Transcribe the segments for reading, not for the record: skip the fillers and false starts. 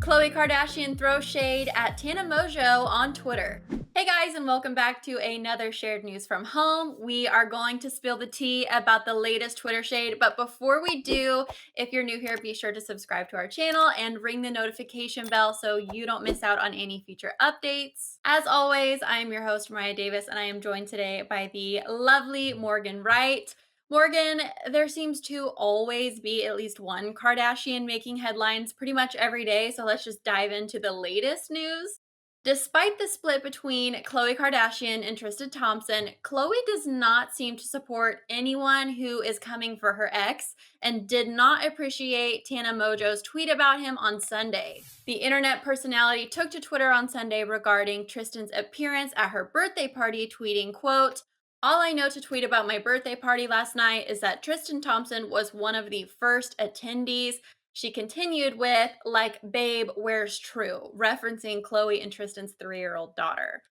Khloe Kardashian throws shade at Tana Mongeau on Twitter. Hey guys, and welcome back to another shared news from home. We are going to spill the tea about the latest Twitter shade, but before we do, if you're new here, be sure to subscribe to our channel and ring the notification bell so you don't miss out on any future updates. As always, I am your host, Mariah Davis, and I am joined today by the lovely Morgan Wright. Morgan, there seems to always be at least one Kardashian making headlines pretty much every day, so let's just dive into the latest news. Despite the split between Khloe Kardashian and Tristan Thompson, Khloe does not seem to support anyone who is coming for her ex and did not appreciate Tana Mongeau's tweet about him on Sunday. The internet personality took to Twitter on Sunday regarding Tristan's appearance at her birthday party, tweeting, quote, "All I know to tweet about my birthday party last night is that Tristan Thompson was one of the first attendees." She continued with, like, "Babe, where's True?" referencing Khloe and Tristan's 3-year-old daughter.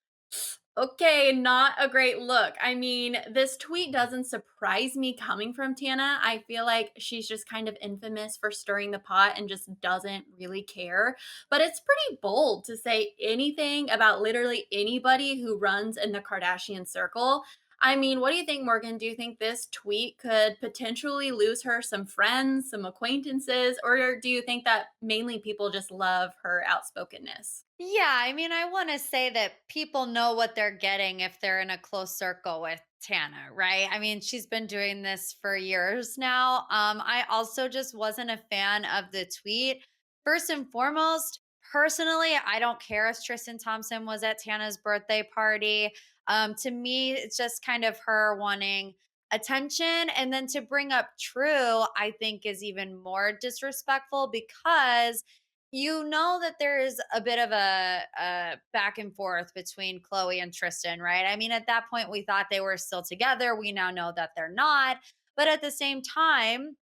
Okay, not a great look. I mean, this tweet doesn't surprise me coming from Tana. I feel like she's just kind of infamous for stirring the pot and just doesn't really care. But it's pretty bold to say anything about literally anybody who runs in the Kardashian circle. I mean, what do you think, Morgan? Do you think this tweet could potentially lose her some friends, some acquaintances, or do you think that mainly people just love her outspokenness? Yeah, I want to say that people know what they're getting if they're in a close circle with Tana, right? She's been doing this for years now. I also just wasn't a fan of the tweet. First and foremost, personally, I don't care if Tristan Thompson was at Tana's birthday party. To me, it's just kind of her wanting attention. And then to bring up True, I think is even more disrespectful because you know that there is a bit of a back and forth between Khloe and Tristan, right? At that point, we thought they were still together. We now know that they're not. But at the same time,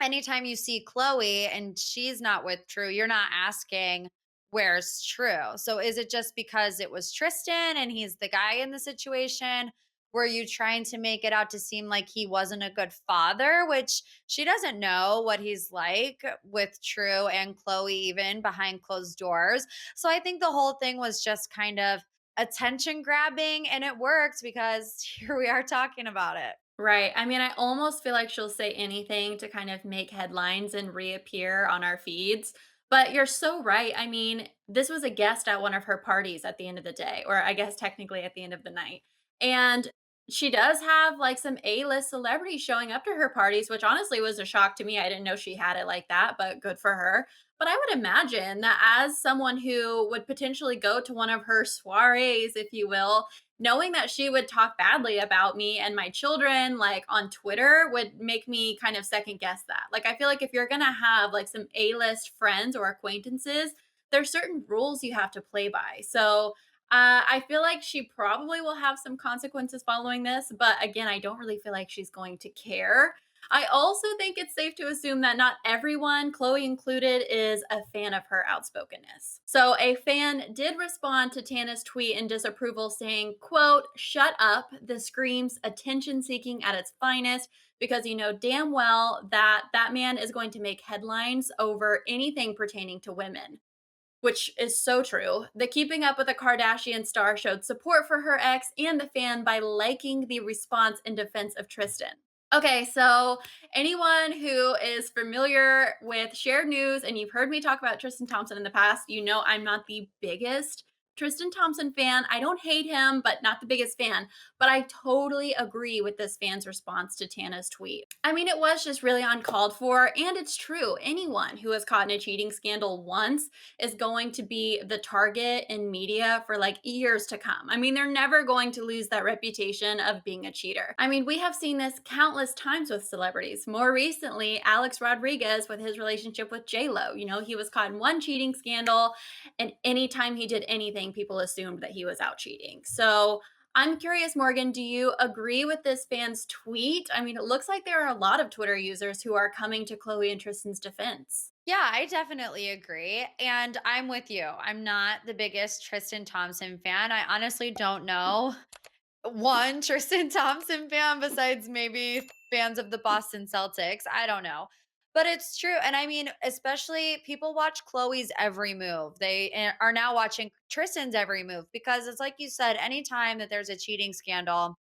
anytime you see Khloe and she's not with True, you're not asking where's True. So is it just because it was Tristan and he's the guy in the situation? Were you trying to make it out to seem like he wasn't a good father, which she doesn't know what he's like with True and Khloe, even behind closed doors? So I think the whole thing was just kind of attention grabbing, and it worked because here we are talking about it. Right. I mean, I almost feel like she'll say anything to kind of make headlines and reappear on our feeds. But you're so right. I mean, this was a guest at one of her parties at the end of the day, or I guess technically at the end of the night. And she does have like some A-list celebrities showing up to her parties, which honestly was a shock to me. I didn't know she had it like that, but good for her. But I would imagine that as someone who would potentially go to one of her soirees, if you will, knowing that she would talk badly about me and my children like on Twitter would make me kind of second guess that. Like I feel like if you're going to have like some A-list friends or acquaintances, there's certain rules you have to play by. So I feel like she probably will have some consequences following this, but again, I don't really feel like she's going to care. I also think it's safe to assume that not everyone, Khloe included, is a fan of her outspokenness. So a fan did respond to Tana's tweet in disapproval saying, quote, "Shut up. This screams attention seeking at its finest because you know damn well that that man is going to make headlines over anything pertaining to women." Which is so true. The Keeping Up with the Kardashian star showed support for her ex and the fan by liking the response in defense of Tristan. Okay, so anyone who is familiar with shared news and you've heard me talk about Tristan Thompson in the past, you know I'm not the biggest Tristan Thompson fan. I don't hate him, but not the biggest fan. But I totally agree with this fan's response to Tana's tweet. I mean, it was just really uncalled for, and it's true. Anyone who was caught in a cheating scandal once is going to be the target in media for like years to come. I mean, they're never going to lose that reputation of being a cheater. I mean, we have seen this countless times with celebrities. More recently, Alex Rodriguez with his relationship with J-Lo. You know, he was caught in one cheating scandal, and anytime he did anything, people assumed that he was out cheating. So I'm curious, Morgan, do you agree with this fan's tweet? I mean, it looks like there are a lot of Twitter users who are coming to Khloe and Tristan's defense. Yeah, I definitely agree. And I'm with you. I'm not the biggest Tristan Thompson fan. I honestly don't know one Tristan Thompson fan besides maybe fans of the Boston Celtics. I don't know. But it's true. And I mean, especially people watch Chloe's every move. They are now watching Tristan's every move because it's like you said, anytime that there's a cheating scandal,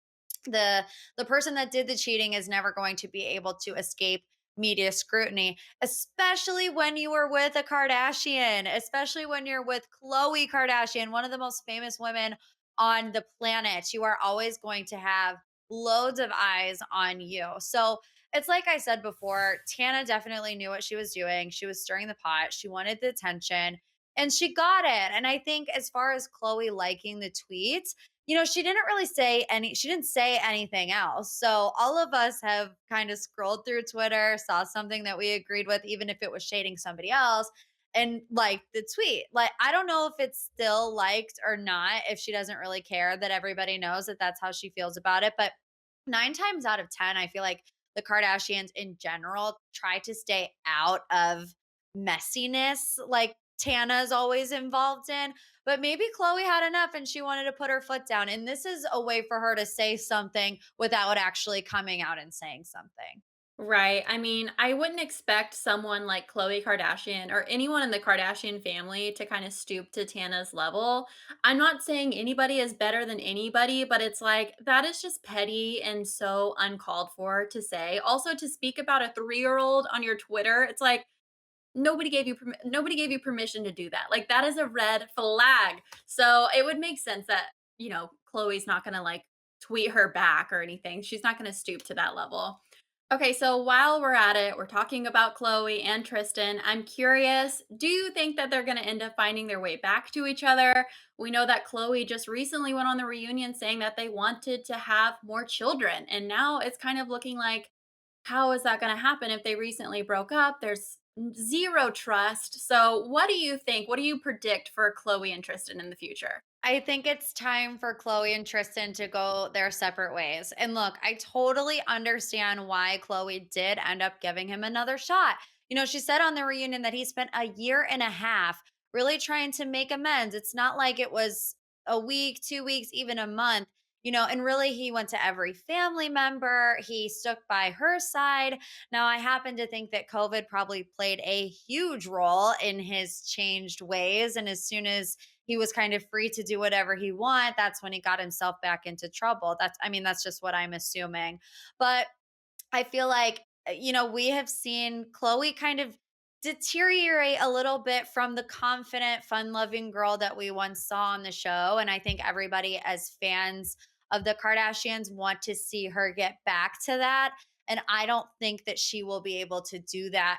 the the person that did the cheating is never going to be able to escape media scrutiny, especially when you were with a Kardashian, especially when you're with Khloe Kardashian, one of the most famous women on the planet. You are always going to have loads of eyes on you. So it's like I said before, Tana definitely knew what she was doing. She was stirring the pot. She wanted the attention and she got it. And I think as far as Chloe liking the tweets, she didn't really she didn't say anything else. So all of us have kind of scrolled through Twitter, saw something that we agreed with, even if it was shading somebody else, and liked the tweet. Like, I don't know if it's still liked or not, if she doesn't really care that everybody knows that that's how she feels about it. But 9 times out of 10, I feel like the Kardashians in general try to stay out of messiness like Tana's always involved in. But maybe Chloe had enough and she wanted to put her foot down. And this is a way for her to say something without actually coming out and saying something. Right. I mean, I wouldn't expect someone like Khloe Kardashian or anyone in the Kardashian family to kind of stoop to Tana's level. I'm not saying anybody is better than anybody, but it's like that is just petty and so uncalled for to say. Also, to speak about a 3-year-old on your Twitter, it's like nobody gave you permission to do that. Like that is a red flag. So it would make sense that, Chloe's not going to like tweet her back or anything. She's not going to stoop to that level. Okay, so while we're at it, we're talking about Khloe and Tristan. I'm curious, do you think that they're going to end up finding their way back to each other? We know that Khloe just recently went on the reunion saying that they wanted to have more children, and now it's kind of looking like how is that going to happen if they recently broke up? There's zero trust. So, what do you think? What do you predict for Khloe and Tristan in the future? I think it's time for Chloe and Tristan to go their separate ways. And look, I totally understand why Chloe did end up giving him another shot. She said on the reunion that he spent a year and a half really trying to make amends. It's not like it was a week, 2 weeks, even a month. And really, he went to every family member. He stuck by her side. Now, I happen to think that COVID probably played a huge role in his changed ways. And as soon as he was kind of free to do whatever he want, that's when he got himself back into trouble. That's just what I'm assuming. But I feel like we have seen Chloe kind of deteriorate a little bit from the confident, fun-loving girl that we once saw on the show, and I think everybody as fans of the Kardashians want to see her get back to that, and I don't think that she will be able to do that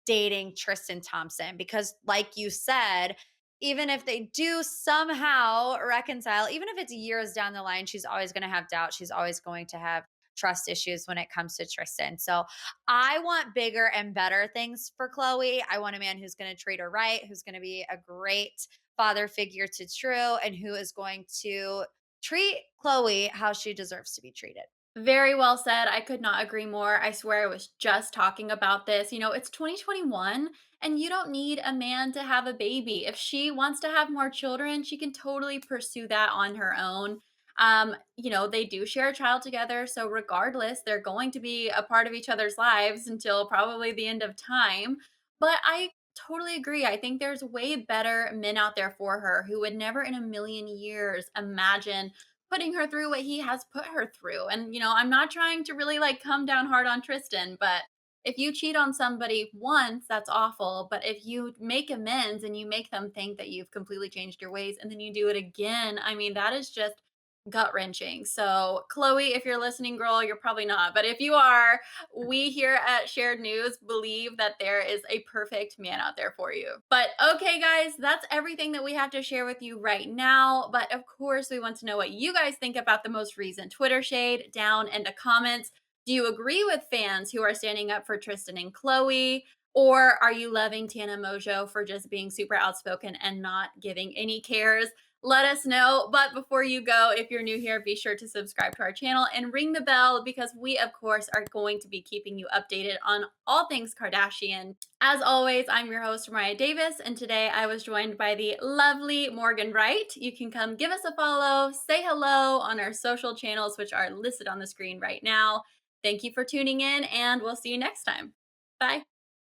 dating Tristan Thompson because like you said, even if they do somehow reconcile, even if it's years down the line, she's always going to have doubt. She's always going to have trust issues when it comes to Tristan. So I want bigger and better things for Chloe. I want a man who's going to treat her right, who's going to be a great father figure to True, and who is going to treat Chloe how she deserves to be treated. Very well said. I could not agree more. I swear I was just talking about this. It's 2021 and you don't need a man to have a baby. If she wants to have more children, she can totally pursue that on her own. They do share a child together, so regardless, they're going to be a part of each other's lives until probably the end of time. But I totally agree. I think there's way better men out there for her who would never in a million years imagine putting her through what he has put her through. And, I'm not trying to really like come down hard on Tristan, but if you cheat on somebody once, that's awful. But if you make amends and you make them think that you've completely changed your ways and then you do it again, I mean, that is just gut wrenching. So, Chloe, if you're listening, girl, you're probably not. But if you are, we here at Shared News believe that there is a perfect man out there for you. But okay, guys, that's everything that we have to share with you right now. But of course, we want to know what you guys think about the most recent Twitter shade down in the comments. Do you agree with fans who are standing up for Tristan and Chloe? Or are you loving Tana Mongeau for just being super outspoken and not giving any cares? Let us know. But before you go, if you're new here, be sure to subscribe to our channel and ring the bell because we, of course, are going to be keeping you updated on all things Kardashian. As always, I'm your host, Mariah Davis, and today I was joined by the lovely Morgan Wright. You can come give us a follow, say hello on our social channels, which are listed on the screen right now. Thank you for tuning in, and we'll see you next time. Bye.